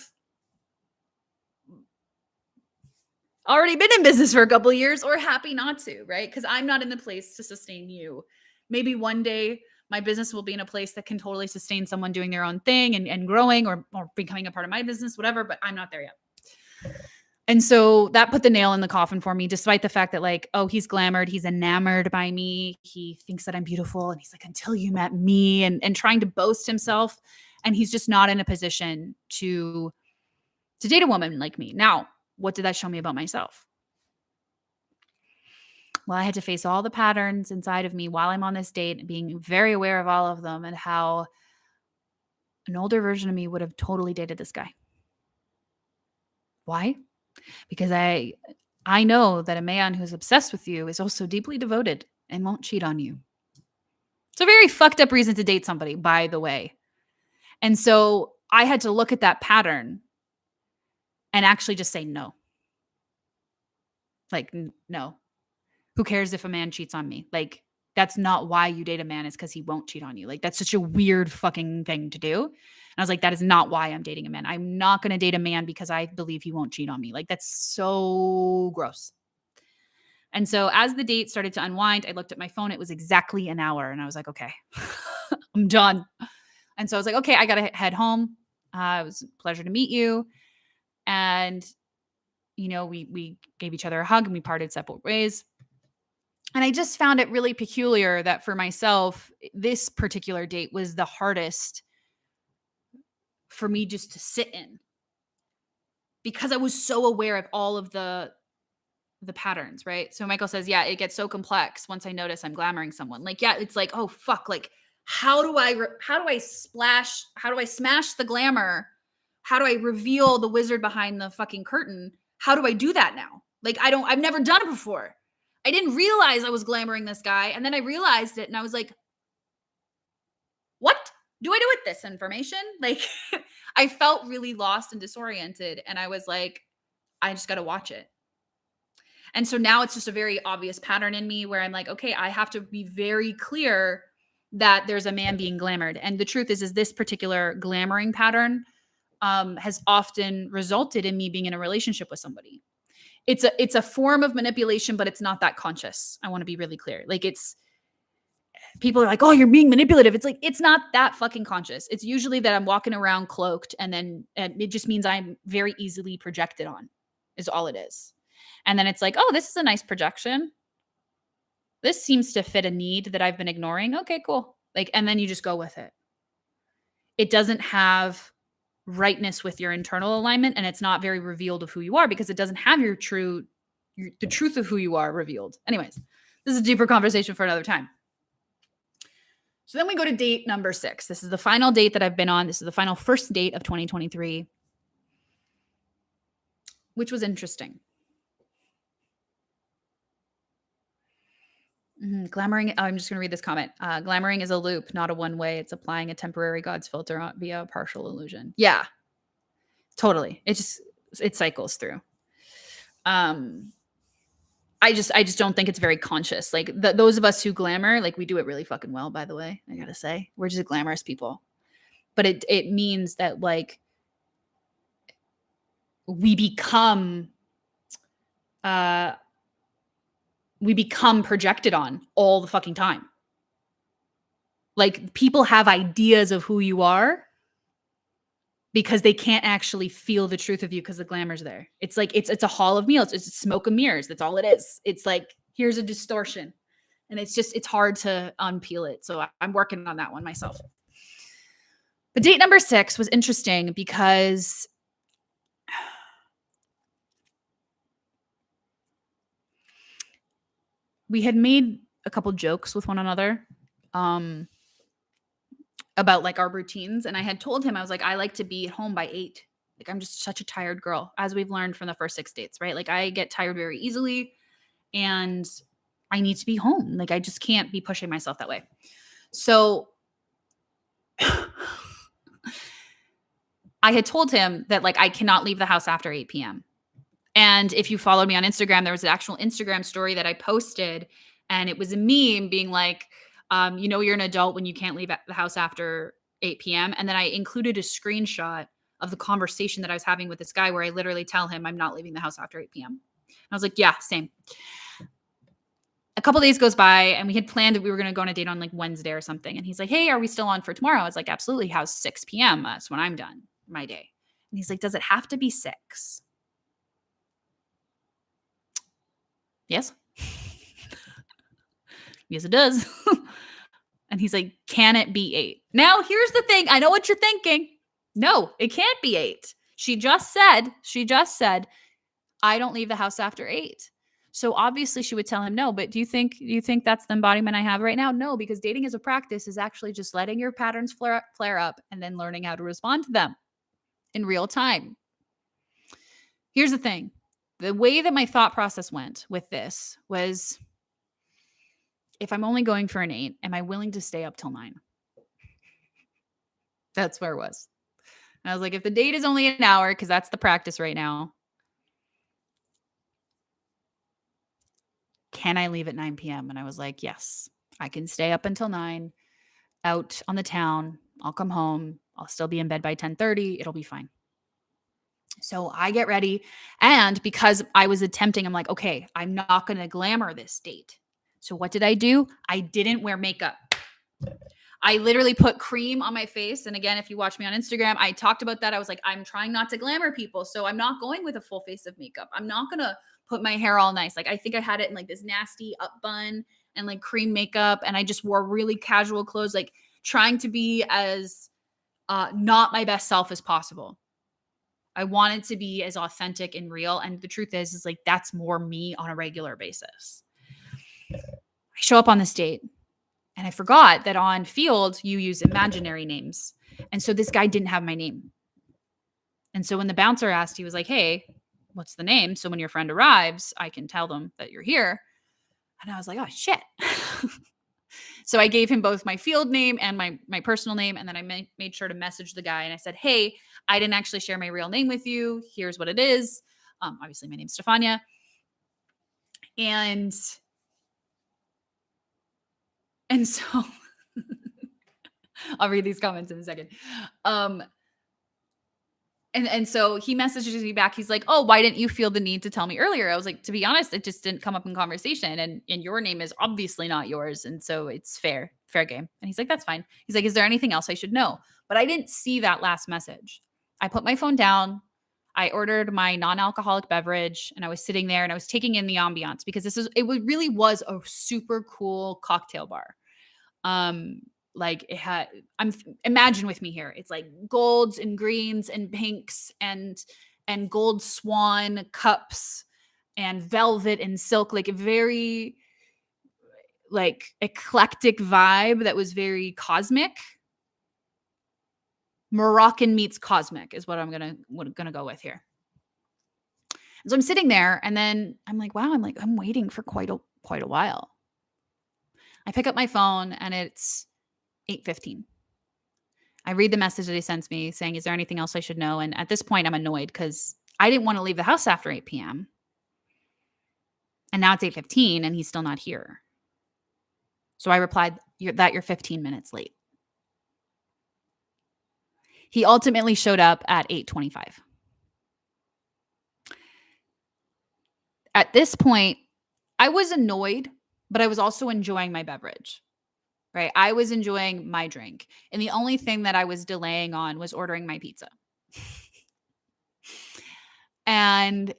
already been in business for a couple of years or happy not to, right? Because I'm not in the place to sustain you. Maybe one day my business will be in a place that can totally sustain someone doing their own thing and growing or becoming a part of my business, whatever, but I'm not there yet. And so that put the nail in the coffin for me, despite the fact that, like, oh, he's glamored, he's enamored by me, he thinks that I'm beautiful, and he's like, until you met me, and trying to boast himself, and he's just not in a position to date a woman like me. Now, what did that show me about myself? Well, I had to face all the patterns inside of me while I'm on this date, being very aware of all of them, and how an older version of me would have totally dated this guy. Why? Because I know that a man who's obsessed with you is also deeply devoted and won't cheat on you. It's a very fucked up reason to date somebody, by the way. And so I had to look at that pattern and actually just say no. Like, no. Who cares if a man cheats on me? Like, that's not why you date a man, is because he won't cheat on you. Like, that's such a weird fucking thing to do. And I was like, that is not why I'm dating a man. I'm not going to date a man because I believe he won't cheat on me. Like, that's so gross. And so as the date started to unwind, I looked at my phone. It was exactly an hour. And I was like, okay, I'm done. And so I was like, okay, I got to head home. It was a pleasure to meet you. And, we gave each other a hug and we parted separate ways. And I just found it really peculiar that for myself, this particular date was the hardest for me just to sit in because I was so aware of all of the patterns, right? So Michael says, yeah, it gets so complex once I notice I'm glamoring someone. Like, yeah, it's like, oh fuck, like how do I smash the glamour? How do I reveal the wizard behind the fucking curtain? How do I do that now? Like I've never done it before. I didn't realize I was glamoring this guy, and then I realized it and I was like, what do I do with this information? Like I felt really lost and disoriented, and I was like, I just got to watch it. And so now it's just a very obvious pattern in me where I'm like, okay, I have to be very clear that there's a man being glamored. And the truth is this particular glamoring pattern has often resulted in me being in a relationship with somebody. It's a form of manipulation, but it's not that conscious. I want to be really clear. Like people are like, oh, you're being manipulative. It's like, it's not that fucking conscious. It's usually that I'm walking around cloaked and it just means I'm very easily projected on is all it is. And then it's like, oh, this is a nice projection. This seems to fit a need that I've been ignoring. Okay, cool. Like, and then you just go with it. It doesn't have rightness with your internal alignment, and it's not very revealed of who you are because it doesn't have the truth of who you are revealed. Anyways, this is a deeper conversation for another time. So then we go to date number 6. This is the final date that I've been on. This is the final first date of 2023, which was interesting. Glamoring. I'm just going to read this comment. Glamoring is a loop, not a one way. It's applying a temporary God's filter via a partial illusion. Yeah, totally. It cycles through. I just don't think it's very conscious. Like those of us who glamour, like we do it really fucking well, by the way, I gotta say, we're just glamorous people, but it means that like we become projected on all the fucking time. Like people have ideas of who you are because they can't actually feel the truth of you because the glamour's there. It's like it's a hall of mirrors. It's smoke and mirrors. That's all it is. It's like here's a distortion, and it's hard to unpeel it. So I'm working on that one myself. But date number 6 was interesting because we had made a couple jokes with one another about like our routines. And I had told him, I was like, I like to be at home by 8. Like, I'm just such a tired girl, as we've learned from the first 6 dates, right? Like I get tired very easily and I need to be home. Like I just can't be pushing myself that way. So I had told him that like I cannot leave the house after 8 p.m. And if you followed me on Instagram, there was an actual Instagram story that I posted, and it was a meme being like, you're an adult when you can't leave the house after 8 p.m. And then I included a screenshot of the conversation that I was having with this guy where I literally tell him I'm not leaving the house after 8 p.m. I was like, yeah, same. A couple days goes by and we had planned that we were going to go on a date on like Wednesday or something. And he's like, hey, are we still on for tomorrow? I was like, absolutely. How's 6 p.m.? That's when I'm done my day. And he's like, does it have to be 6? Yes. Yes, it does. And he's like, can it be 8? Now, here's the thing. I know what you're thinking. No, it can't be 8. She just said, I don't leave the house after 8. So obviously she would tell him no, but do you think that's the embodiment I have right now? No, because dating as a practice is actually just letting your patterns flare up and then learning how to respond to them in real time. Here's the thing. The way that my thought process went with this was, if I'm only going for an 8, am I willing to stay up till 9? That's where it was. And I was like, if the date is only an hour, because that's the practice right now, can I leave at 9 p.m.? And I was like, yes, I can stay up until 9, out on the town. I'll come home. I'll still be in bed by 10:30. It'll be fine. So I get ready. And because I was attempting, I'm like, okay, I'm not going to glamour this date. So what did I do? I didn't wear makeup. I literally put cream on my face. And again, if you watch me on Instagram, I talked about that. I was like, I'm trying not to glamour people. So I'm not going with a full face of makeup. I'm not going to put my hair all nice. Like, I think I had it in like this nasty up bun and like cream makeup. And I just wore really casual clothes, like trying to be as not my best self as possible. I wanted to be as authentic and real. And the truth is like, that's more me on a regular basis. I show up on this date. And I forgot that on Field, you use imaginary names. And so this guy didn't have my name. And so when the bouncer asked, he was like, hey, what's the name? So when your friend arrives, I can tell them that you're here. And I was like, oh, shit. So I gave him both my field name and my personal name. And then I made sure to message the guy. And I said, hey, I didn't actually share my real name with you. Here's what it is. Obviously, my name's Stefania. And so I'll read these comments in a second. And so he messages me back. He's like, oh, why didn't you feel the need to tell me earlier? I was like, to be honest, it just didn't come up in conversation. And your name is obviously not yours. And so it's fair game. And he's like, that's fine. He's like, is there anything else I should know? But I didn't see that last message. I put my phone down. I ordered my non-alcoholic beverage and I was sitting there and I was taking in the ambiance because really was a super cool cocktail bar. Like it had, imagine with me here. It's like golds and greens and pinks and gold swan cups and velvet and silk, like a very like eclectic vibe that was very cosmic. Moroccan meets cosmic is what I'm gonna go with here. And so I'm sitting there and then I'm like, wow, I'm waiting for quite a while. I pick up my phone and it's 8:15. I read the message that he sends me saying, is there anything else I should know? And at this point, I'm annoyed because I didn't want to leave the house after 8 p.m. And now it's 8:15 and he's still not here. So I replied, you're 15 minutes late. He ultimately showed up at 8:25. At this point, I was annoyed, but I was also enjoying my beverage. Right? I was enjoying my drink. And the only thing that I was delaying on was ordering my pizza. And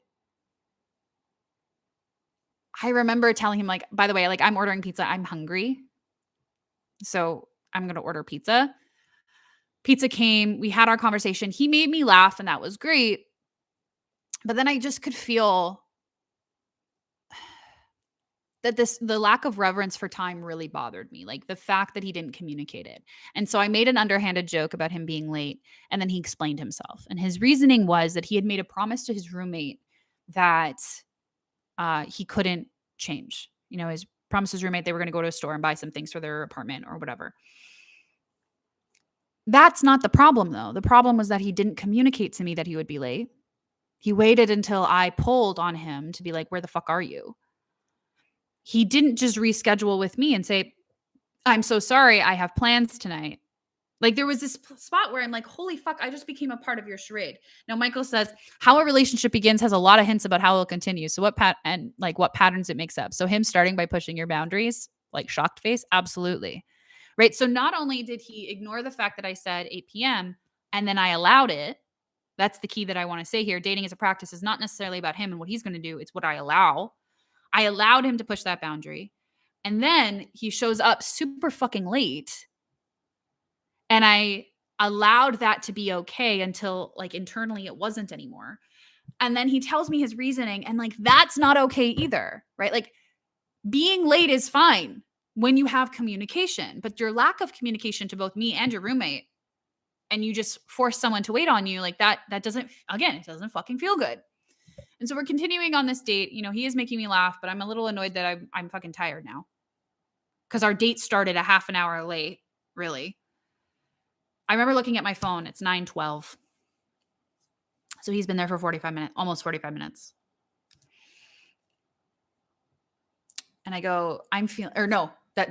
I remember telling him, like, by the way, like, I'm ordering pizza. I'm hungry. So I'm going to order pizza. Pizza came. We had our conversation. He made me laugh and that was great. But then I just could feel that the lack of reverence for time really bothered me. Like the fact that he didn't communicate it. And so I made an underhanded joke about him being late. And then he explained himself. And his reasoning was that he had made a promise to his roommate that he couldn't change. You know, his promised his roommate they were going to go to a store and buy some things for their apartment or whatever. That's not the problem, though. The problem was that he didn't communicate to me that he would be late. He waited until I pulled on him to be like, where the fuck are you? He didn't just reschedule with me and say, I'm so sorry, I have plans tonight. Like there was this spot where I'm like, holy fuck, I just became a part of your charade. Now, Michael says, how a relationship begins has a lot of hints about how it'll continue. So what patterns it makes up. So him starting by pushing your boundaries, like shocked face, absolutely. Right. So not only did he ignore the fact that I said 8 p.m. and then I allowed it. That's the key that I want to say here. Dating as a practice is not necessarily about him and what he's going to do. It's what I allow. I allowed him to push that boundary. And then he shows up super fucking late. And I allowed that to be okay until like internally it wasn't anymore. And then he tells me his reasoning and like, that's not okay either, right? Like being late is fine when you have communication, but your lack of communication to both me and your roommate, and you just force someone to wait on you like that doesn't, again, it doesn't fucking feel good. And so we're continuing on this date. You know, he is making me laugh, but I'm a little annoyed that I'm fucking tired now. Because our date started a half an hour late, really. I remember looking at my phone. It's 9:12. So he's been there for 45 minutes, almost 45 minutes. And I go,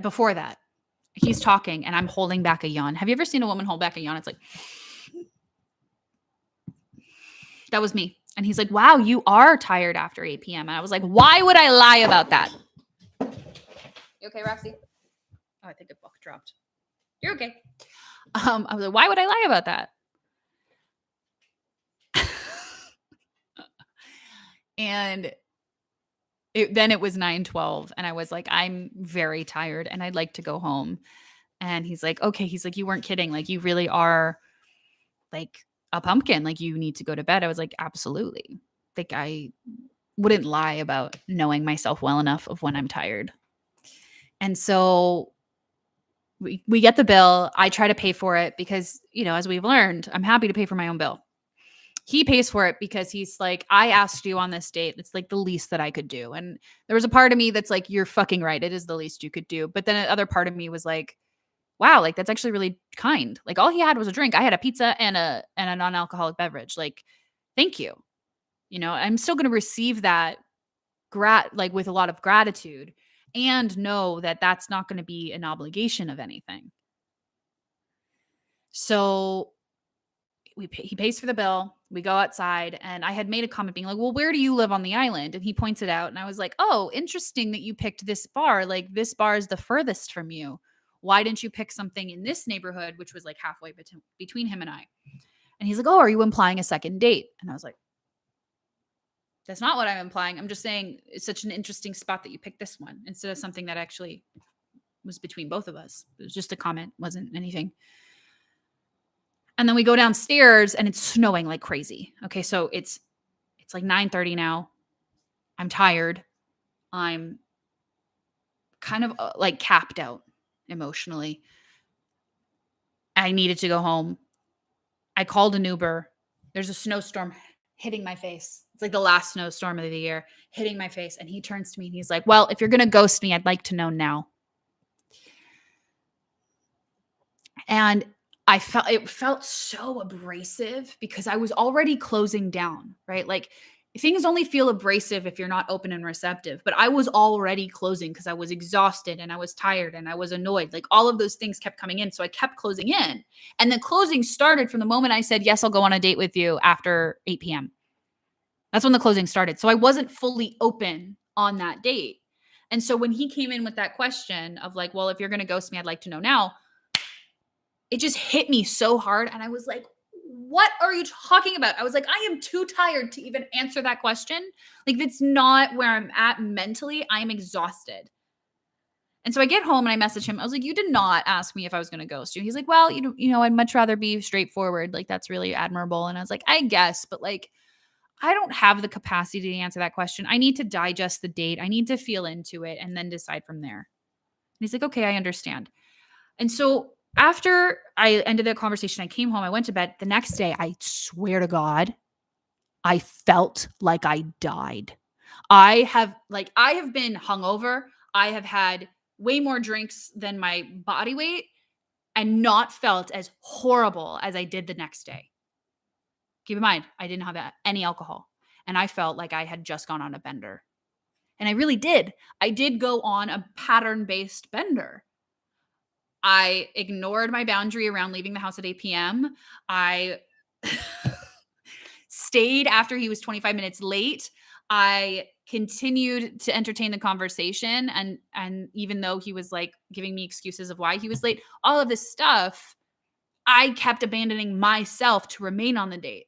before that, he's talking and I'm holding back a yawn. Have you ever seen a woman hold back a yawn? It's like, That was me. And he's like, wow, you are tired after 8 p.m. And I was like, why would I lie about that? You okay, Roxy? Oh, I think a book dropped. You're okay. I was like, why would I lie about that? And then it was 9:12, and I was like, I'm very tired and I'd like to go home. And he's like, okay. He's like, you weren't kidding. Like, you really are like a pumpkin. Like, you need to go to bed. I was like, absolutely. Like, I wouldn't lie about knowing myself well enough of when I'm tired. And so we get the bill. I try to pay for it because, as we've learned, I'm happy to pay for my own bill. He pays for it because he's like, I asked you on this date. It's like the least that I could do. And there was a part of me that's like, you're fucking right. It is the least you could do. But then another part of me was like, wow, like that's actually really kind. Like all he had was a drink. I had a pizza and a non-alcoholic beverage. Like, thank you. I'm still going to receive that like with a lot of gratitude and know that that's not going to be an obligation of anything. So he pays for the bill. We go outside, and I had made a comment being like, well, where do you live on the island? And he points it out. And I was like, oh, interesting that you picked this bar. Like, this bar is the furthest from you. Why didn't you pick something in this neighborhood, which was like halfway between him and I? And he's like, oh, are you implying a second date? And I was like, that's not what I'm implying. I'm just saying it's such an interesting spot that you picked this one instead of something that actually was between both of us. It was just a comment, wasn't anything. And then we go downstairs and it's snowing like crazy. Okay, so it's like 9:30 now. I'm tired. I'm kind of like capped out emotionally. I needed to go home. I called an Uber. There's a snowstorm hitting my face. It's like the last snowstorm of the year hitting my face. And he turns to me and he's like, well, if you're going to ghost me, I'd like to know now. And it felt so abrasive because I was already closing down, right? Like things only feel abrasive if you're not open and receptive, but I was already closing because I was exhausted and I was tired and I was annoyed. Like all of those things kept coming in. So I kept closing in. And the closing started from the moment I said, yes, I'll go on a date with you after 8 p.m. That's when the closing started. So I wasn't fully open on that date. And so when he came in with that question of like, well, if you're going to ghost me, I'd like to know now. It just hit me so hard. And I was like, what are you talking about? I was like, I am too tired to even answer that question. Like, that's not where I'm at mentally. I'm exhausted. And so I get home and I message him. I was like, you did not ask me if I was going to ghost you. He's like, well, I'd much rather be straightforward. Like, that's really admirable. And I was like, I guess, but like, I don't have the capacity to answer that question. I need to digest the date. I need to feel into it and then decide from there. And he's like, okay, I understand. And so after I ended that conversation, I came home, I went to bed. The next day, I swear to God, I felt like I died. I have been hungover. I have had way more drinks than my body weight and not felt as horrible as I did the next day. Keep in mind, I didn't have any alcohol and I felt like I had just gone on a bender. And I really did. I did go on a pattern-based bender. I ignored my boundary around leaving the house at 8 p.m. I stayed after he was 25 minutes late. I continued to entertain the conversation. And even though he was like giving me excuses of why he was late, all of this stuff, I kept abandoning myself to remain on the date.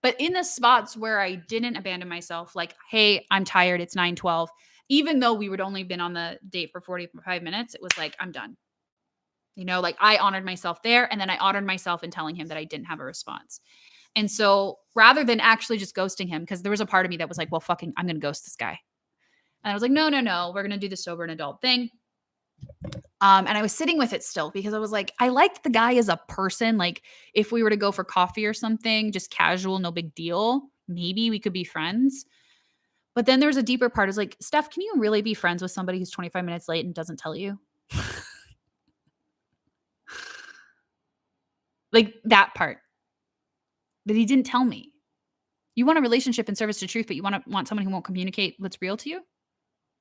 But in the spots where I didn't abandon myself, like, hey, I'm tired, it's 9:12, even though we would only been on the date for 45 minutes, it was like, I'm done. Like I honored myself there. And then I honored myself in telling him that I didn't have a response. And so rather than actually just ghosting him, because there was a part of me that was like, well, fucking, I'm going to ghost this guy. And I was like, no, we're going to do the sober and adult thing. And I was sitting with it still because I was like, I liked the guy as a person. Like if we were to go for coffee or something, just casual, no big deal, maybe we could be friends. But then there's a deeper part. Is like, Steph, can you really be friends with somebody who's 25 minutes late and doesn't tell you? Like that part that he didn't tell me. You want a relationship in service to truth, but you want someone who won't communicate what's real to you?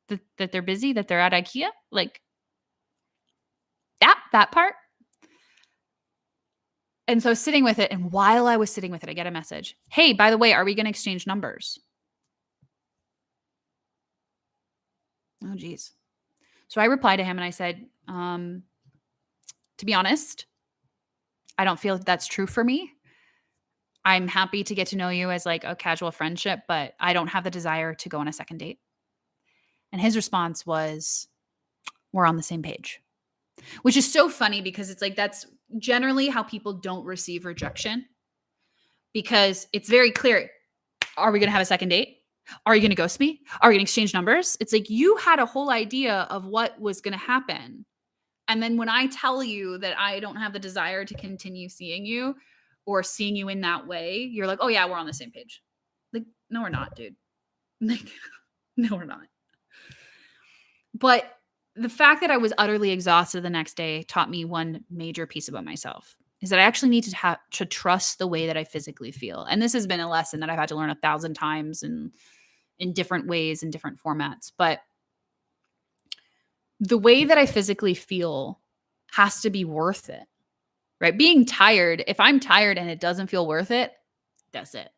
That they're busy, that they're at IKEA? Like that part? And so sitting with it, and while I was sitting with it, I get a message. Hey, by the way, are we going to exchange numbers? Oh, geez. So I replied to him and I said, to be honest, I don't feel that's true for me. I'm happy to get to know you as like a casual friendship, but I don't have the desire to go on a second date. And his response was, we're on the same page, which is so funny because it's like that's generally how people don't receive rejection because it's very clear. Are we going to have a second date? Are you going to ghost me? Are we going to exchange numbers? It's like you had a whole idea of what was going to happen. And then when I tell you that I don't have the desire to continue seeing you or seeing you in that way, you're like, oh, yeah, we're on the same page. Like, no, we're not, dude. Like, no, we're not. But the fact that I was utterly exhausted the next day taught me one major piece about myself is that I actually need to trust the way that I physically feel. And this has been a lesson that I've had to learn 1,000 times and in different ways, in different formats. But the way that I physically feel has to be worth it, right? Being tired, if I'm tired and it doesn't feel worth it, that's it.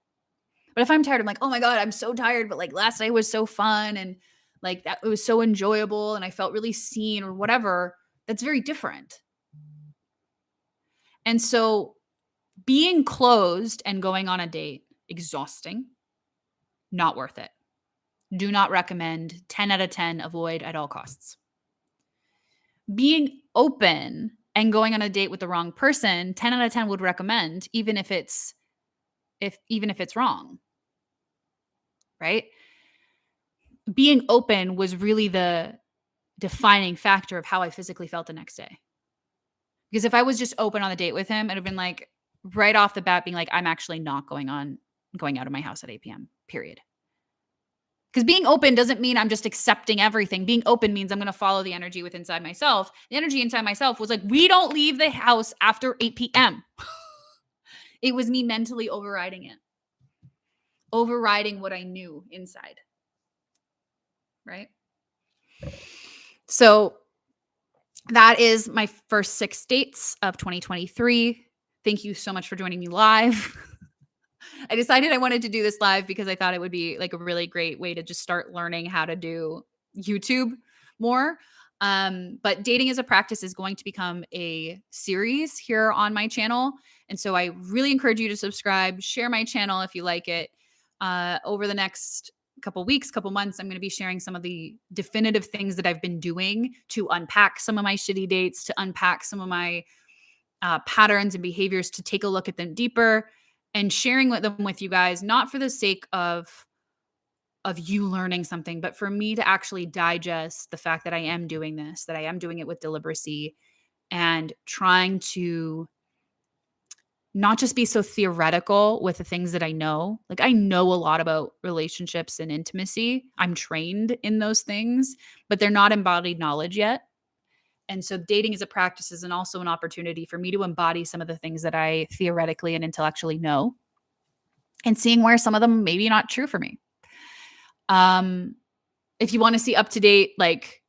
But if I'm tired, I'm like, oh my God, I'm so tired. But like last night was so fun and like that it was so enjoyable and I felt really seen or whatever. That's very different. And so being closed and going on a date, exhausting, not worth it. Do not recommend. 10 out of 10, avoid at all costs. Being open and going on a date with the wrong person, 10 out of 10 would recommend, even if it's wrong. Right? Being open was really the defining factor of how I physically felt the next day. Because if I was just open on the date with him, it'd have been like right off the bat being like, I'm actually not going out of my house at 8 p.m. period. Because being open doesn't mean I'm just accepting everything. Being open means I'm going to follow the energy with inside myself. The energy inside myself was like, we don't leave the house after 8 p.m. It was me mentally overriding it. Overriding what I knew inside. Right? So that is my first 6 dates of 2023. Thank you so much for joining me live. I decided I wanted to do this live because I thought it would be like a really great way to just start learning how to do YouTube more. But dating as a practice is going to become a series here on my channel. And so I really encourage you to subscribe, share my channel if you like it. Over the next couple weeks, couple months, I'm going to be sharing some of the definitive things that I've been doing to unpack some of my shitty dates, to unpack some of my patterns and behaviors, to take a look at them deeper and sharing them with you guys, not for the sake of you learning something, but for me to actually digest the fact that I am doing this, that I am doing it with deliberacy and trying to not just be so theoretical with the things that I know. Like I know a lot about relationships and intimacy. I'm trained in those things, but they're not embodied knowledge yet. And so dating as a practice is also an opportunity for me to embody some of the things that I theoretically and intellectually know and seeing where some of them maybe not true for me. If you want to see up to date, like,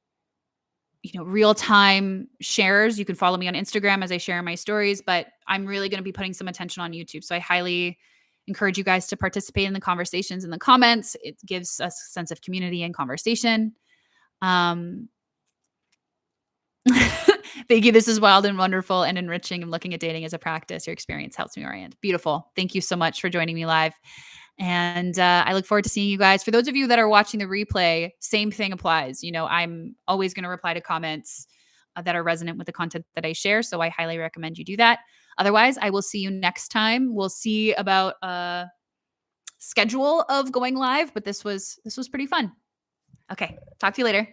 real time shares, you can follow me on Instagram as I share my stories, but I'm really going to be putting some attention on YouTube. So I highly encourage you guys to participate in the conversations in the comments. It gives us a sense of community and conversation. Thank you. This is wild and wonderful and enriching. I'm looking at dating as a practice. Your experience helps me orient. Beautiful. Thank you so much for joining me live. And I look forward to seeing you guys. For those of you that are watching the replay, same thing applies. I'm always going to reply to comments that are resonant with the content that I share. So I highly recommend you do that. Otherwise, I will see you next time. We'll see about a schedule of going live, but this was pretty fun. Okay. Talk to you later.